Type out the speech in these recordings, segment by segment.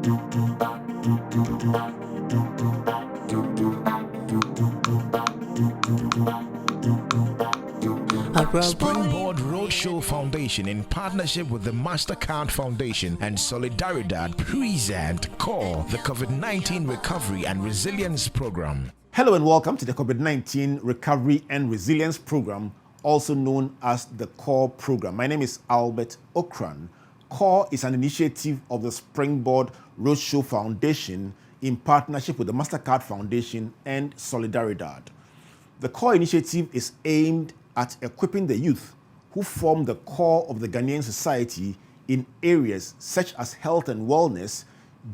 Springboard Roadshow Foundation, in partnership with the MasterCard Foundation and Solidaridad, present CoRe, the COVID-19 Recovery and Resilience Program. Hello and welcome to the COVID-19 Recovery and Resilience Program, also known as the CoRe program. My name is Albert Okran. CoRe is an initiative of the Springboard Roadshow Foundation in partnership with the MasterCard Foundation and Solidaridad. The CoRe initiative is aimed at equipping the youth who form the core of the Ghanaian society in areas such as health and wellness,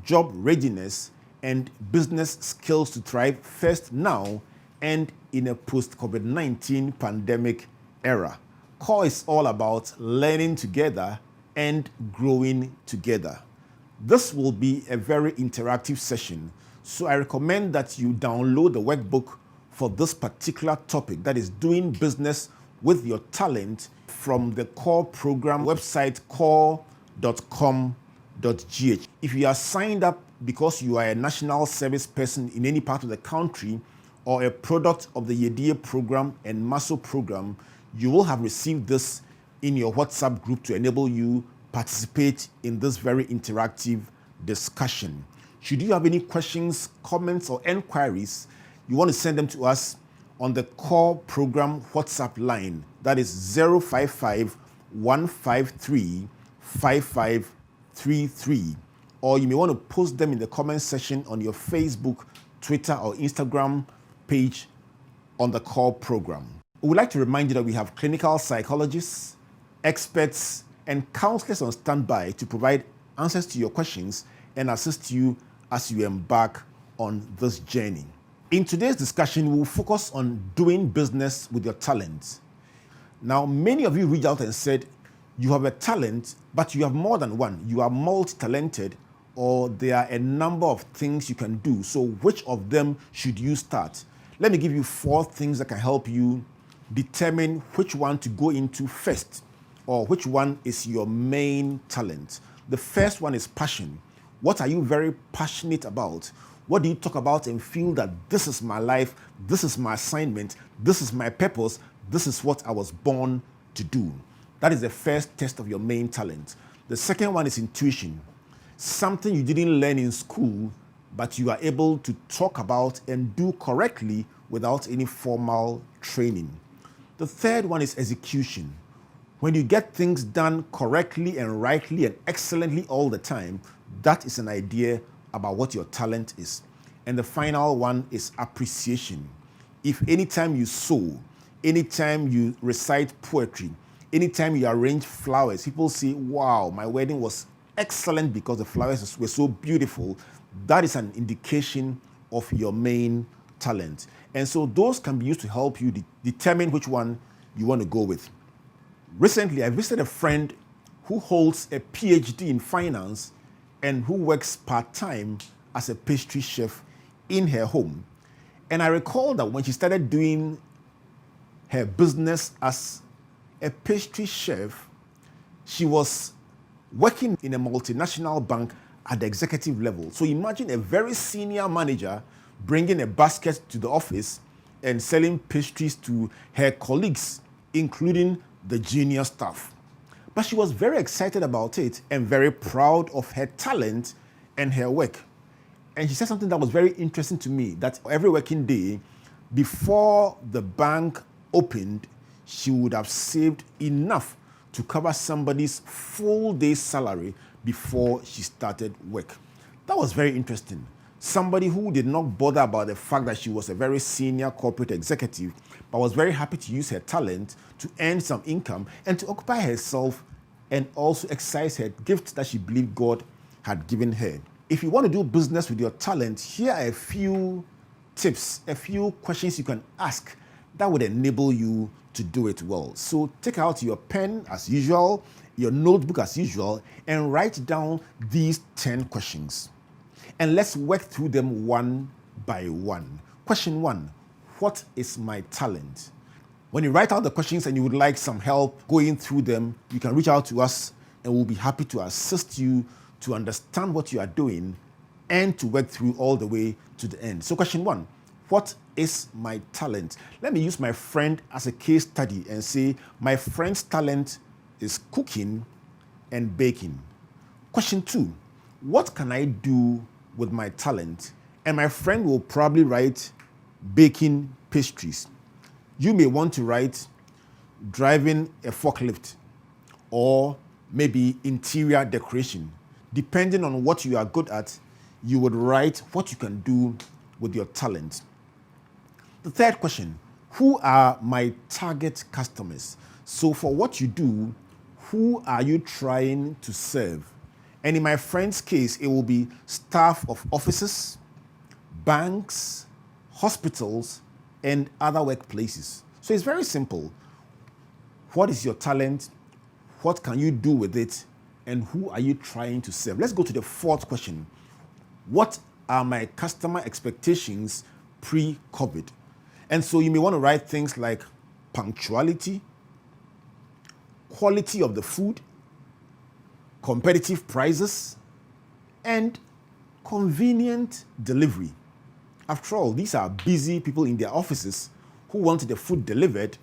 job readiness, and business skills to thrive first now and in a post-COVID-19 pandemic era. CoRe is all about learning together and growing together. This will be a very interactive session, so I recommend that you download the workbook for this particular topic, that is doing business with your talent, from the CoRe program website, core.com.gh. If you are signed up because you are a national service person in any part of the country or a product of the Yedie program and MASO program, you will have received this in your WhatsApp group to enable you participate in this very interactive discussion. Should you have any questions, comments, or enquiries, you want to send them to us on the CoRe program WhatsApp line. That is 055 153 5533. Or you may want to post them in the comment section on your Facebook, Twitter, or Instagram page on the CoRe program. We would like to remind you that we have clinical psychologists, experts, and counselors on standby to provide answers to your questions and assist you as you embark on this journey. In today's discussion, we will focus on doing business with your talent. Now, many of you reached out and said, you have a talent, but you have more than one. You are multi-talented, or there are a number of things you can do. So which of them should you start? Let me give you 4 things that can help you determine which one to go into first, or which one is your main talent. The first one is passion. What are you very passionate about? What do you talk about and feel that this is my life, this is my assignment, this is my purpose, this is what I was born to do? That is the first test of your main talent. The second one is intuition. Something you didn't learn in school, but you are able to talk about and do correctly without any formal training. The third one is execution. When you get things done correctly and rightly and excellently all the time, that is an idea about what your talent is. And the final one is appreciation. If anytime you sew, anytime you recite poetry, anytime you arrange flowers, people say, wow, my wedding was excellent because the flowers were so beautiful, that is an indication of your main talent. And so those can be used to help you determine which one you want to go with. Recently, I visited a friend who holds a PhD in finance and who works part-time as a pastry chef in her home. And I recall that when she started doing her business as a pastry chef, she was working in a multinational bank at the executive level. So imagine a very senior manager bringing a basket to the office and selling pastries to her colleagues, including the junior staff. But she was very excited about it and very proud of her talent and her work. And she said something that was very interesting to me, that every working day, before the bank opened, she would have saved enough to cover somebody's full day's salary before she started work. That was very interesting. Somebody who did not bother about the fact that she was a very senior corporate executive, but was very happy to use her talent to earn some income and to occupy herself and also exercise her gift that she believed God had given her. If you want to do business with your talent, here are a few tips, a few questions you can ask that would enable you to do it well. So take out your pen as usual, your notebook as usual, and write down these 10 questions. And let's work through them one by one. Question 1, what is my talent? When you write out the questions and you would like some help going through them, you can reach out to us and we'll be happy to assist you to understand what you are doing and to work through all the way to the end. So question 1, what is my talent? Let me use my friend as a case study and say my friend's talent is cooking and baking. Question 2, what can I do with my talent? And my friend will probably write baking pastries. You may want to write driving a forklift or maybe interior decoration. Depending on what you are good at, you would write what you can do with your talent. The third question, who are my target customers? So for what you do, who are you trying to serve? And in my friend's case, it will be staff of offices, banks, hospitals, and other workplaces. So it's very simple. What is your talent? What can you do with it? And who are you trying to serve? Let's go to the fourth question. What are my customer expectations pre-COVID? And so you may want to write things like punctuality, quality of the food, competitive prices, and convenient delivery. After all, these are busy people in their offices who want the food delivered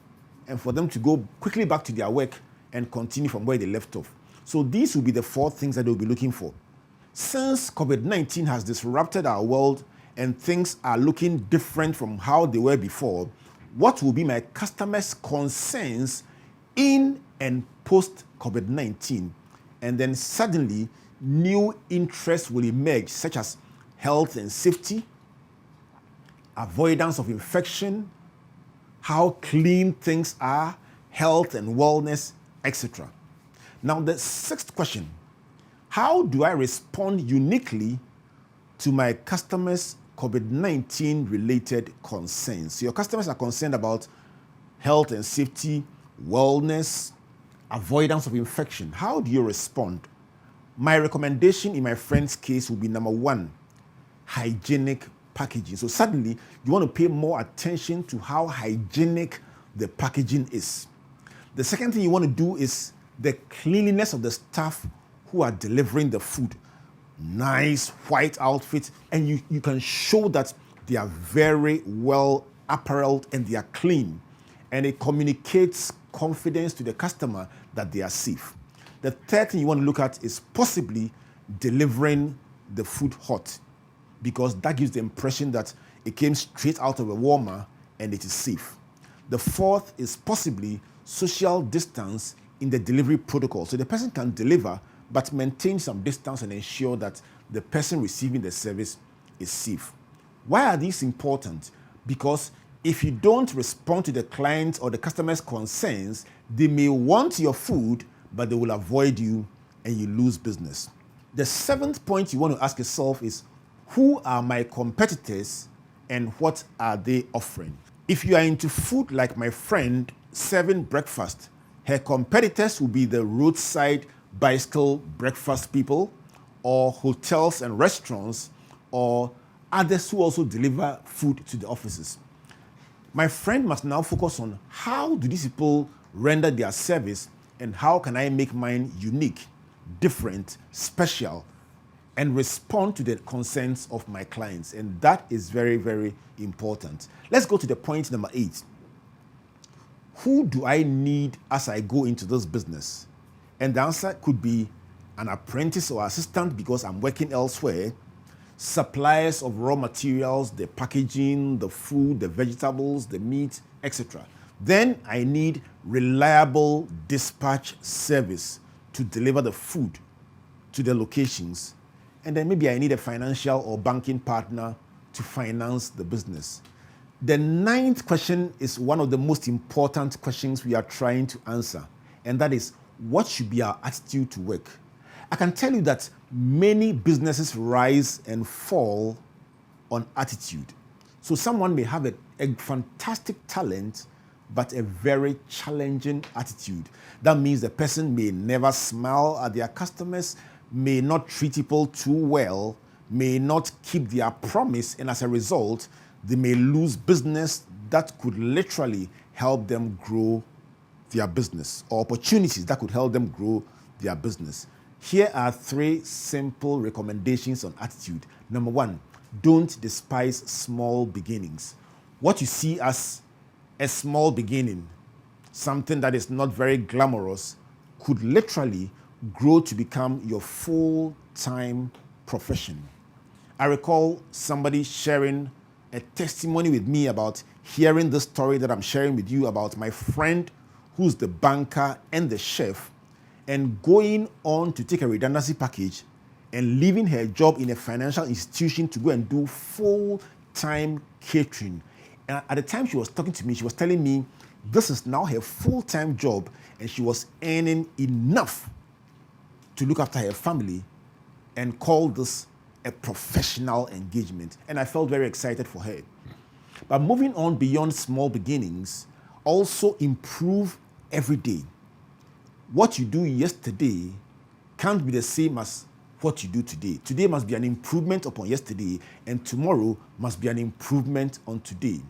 and for them to go quickly back to their work and continue from where they left off. So these will be the 4 things that they'll be looking for. Since COVID-19 has disrupted our world and things are looking different from how they were before, what will be my customers' concerns in and post COVID-19? And then suddenly, new interests will emerge, such as health and safety, avoidance of infection, how clean things are, health and wellness, etc. Now, the 6th question, how do I respond uniquely to my customers' COVID-19 related concerns? So your customers are concerned about health and safety, wellness, avoidance of infection. How do you respond? My recommendation in my friend's case will be number 1, hygienic packaging. So suddenly you want to pay more attention to how hygienic the packaging is. The second thing you want to do is the cleanliness of the staff who are delivering the food. Nice white outfits, and you can show that they are very well apparelled and they are clean. And it communicates confidence to the customer that they are safe. The third thing you want to look at is possibly delivering the food hot, because that gives the impression that it came straight out of a warmer and it is safe. The fourth is possibly social distance in the delivery protocol. So the person can deliver but maintain some distance and ensure that the person receiving the service is safe. Why are these important? Because if you don't respond to the client or the customer's concerns, they may want your food, but they will avoid you and you lose business. The 7th point you want to ask yourself is, who are my competitors and what are they offering? If you are into food like my friend serving breakfast, her competitors will be the roadside bicycle breakfast people, or hotels and restaurants, or others who also deliver food to the offices. My friend must now focus on how do these people render their service and how can I make mine unique, different, special, and respond to the concerns of my clients. And that is very, very important. Let's go to the point number 8. Who do I need as I go into this business? And the answer could be an apprentice or assistant because I'm working elsewhere, suppliers of raw materials, the packaging, the food, the vegetables, the meat, etc. Then I need reliable dispatch service to deliver the food to the locations. And then maybe I need a financial or banking partner to finance the business. The 9th question is one of the most important questions we are trying to answer, and that is, what should be our attitude to work? I can tell you that many businesses rise and fall on attitude. So someone may have a fantastic talent, but a very challenging attitude. That means the person may never smile at their customers, may not treat people too well, may not keep their promise, and as a result, they may lose business that could literally help them grow their business, or opportunities that could help them grow their business. Here are 3 simple recommendations on attitude. Number 1, don't despise small beginnings. What you see as a small beginning, something that is not very glamorous, could literally grow to become your full-time profession. I recall somebody sharing a testimony with me about hearing the story that I'm sharing with you about my friend who's the banker and the chef, and going on to take a redundancy package and leaving her job in a financial institution to go and do full-time catering. And at the time she was talking to me, she was telling me this is now her full-time job, and she was earning enough to look after her family, and called this a professional engagement. And I felt very excited for her. But moving on beyond small beginnings, also improve every day. What you do yesterday can't be the same as what you do today. Today must be an improvement upon yesterday, and tomorrow must be an improvement on today.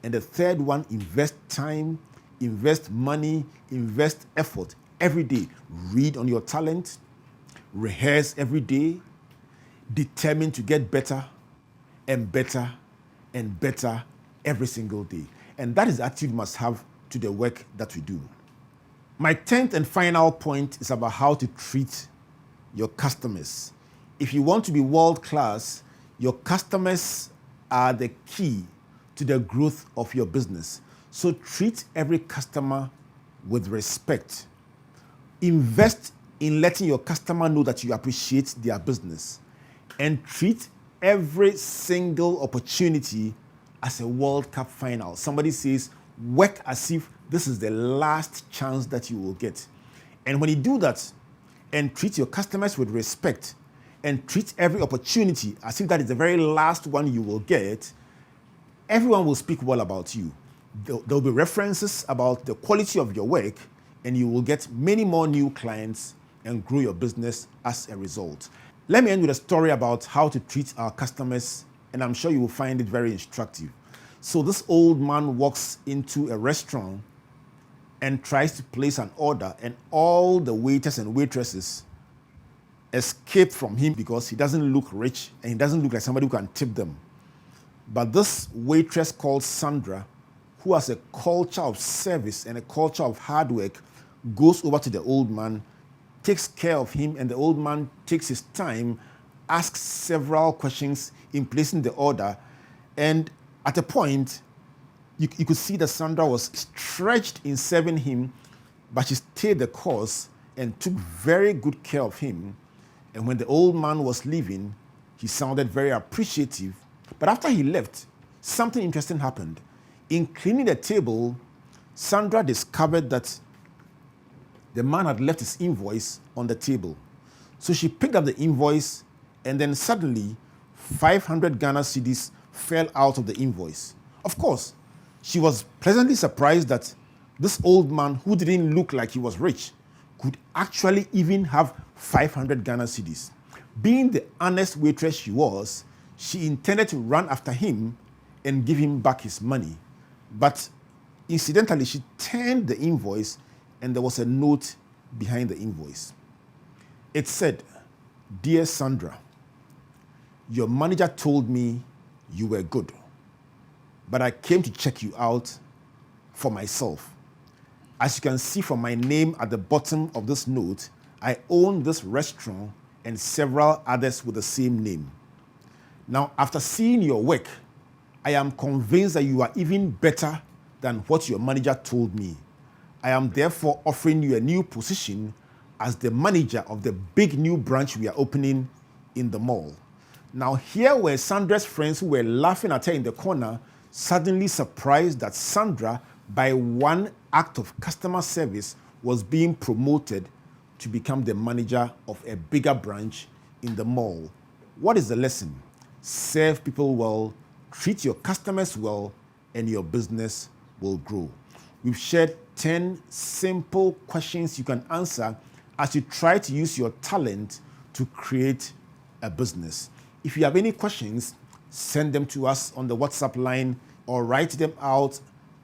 And the third one, invest time, invest money, invest effort every day. Read on your talent, rehearse every day, determined to get better and better and better every single day. And that is the attitude you must have to the work that we do. My 10th and final point is about how to treat your customers. If you want to be world class, your customers are the key to the growth of your business. So treat every customer with respect. Invest in letting your customer know that you appreciate their business, and treat every single opportunity as a World Cup final. Somebody says, work as if this is the last chance that you will get. And when you do that and treat your customers with respect and treat every opportunity as if that is the very last one you will get, everyone will speak well about you. There will be references about the quality of your work, and you will get many more new clients and grow your business as a result. Let me end with a story about how to treat our customers, and I'm sure you will find it very instructive. So this old man walks into a restaurant and tries to place an order, and all the waiters and waitresses escape from him because he doesn't look rich and he doesn't look like somebody who can tip them. But this waitress called Sandra, who has a culture of service and a culture of hard work, goes over to the old man, takes care of him, and the old man takes his time, asks several questions in placing the order, and at a point, you could see that Sandra was stretched in serving him, but she stayed the course and took very good care of him. And when the old man was leaving, he sounded very appreciative. But after he left, something interesting happened. In cleaning the table, Sandra discovered that the man had left his invoice on the table. So she picked up the invoice, and then suddenly 500 Ghana cedis fell out of the invoice. Of course, she was pleasantly surprised that this old man, who didn't look like he was rich, could actually even have 500 Ghana cedis. Being the honest waitress she was, she intended to run after him and give him back his money. But incidentally, she turned the invoice, and there was a note behind the invoice. It said, "Dear Sandra, your manager told me you were good, but I came to check you out for myself. As you can see from my name at the bottom of this note, I own this restaurant and several others with the same name. Now, after seeing your work, I am convinced that you are even better than what your manager told me. I am therefore offering you a new position as the manager of the big new branch we are opening in the mall." Now, here were Sandra's friends who were laughing at her in the corner, suddenly surprised that Sandra, by one act of customer service, was being promoted to become the manager of a bigger branch in the mall. What is the lesson? Serve people well, treat your customers well, and your business will grow. We've shared 10 simple questions you can answer as you try to use your talent to create a business. If you have any questions, send them to us on the WhatsApp line or write them out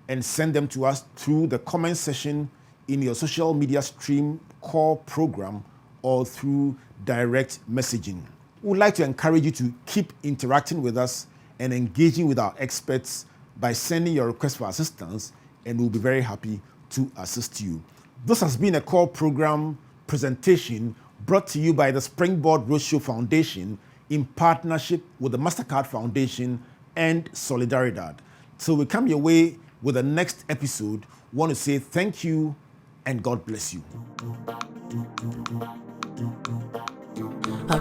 and send them to us through the comment section in your social media stream CoRe program or through direct messaging. We would like to encourage you to keep interacting with us and engaging with our experts by sending your request for assistance, and we'll be very happy to assist you. This has been a CoRe program presentation brought to you by the Springboard Roadshow Foundation in partnership with the MasterCard Foundation and Solidaridad. Till we come your way with the next episode, we want to say thank you and God bless you. A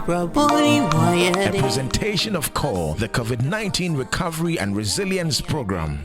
presentation of CoRe, the COVID-19 Recovery and Resilience Program.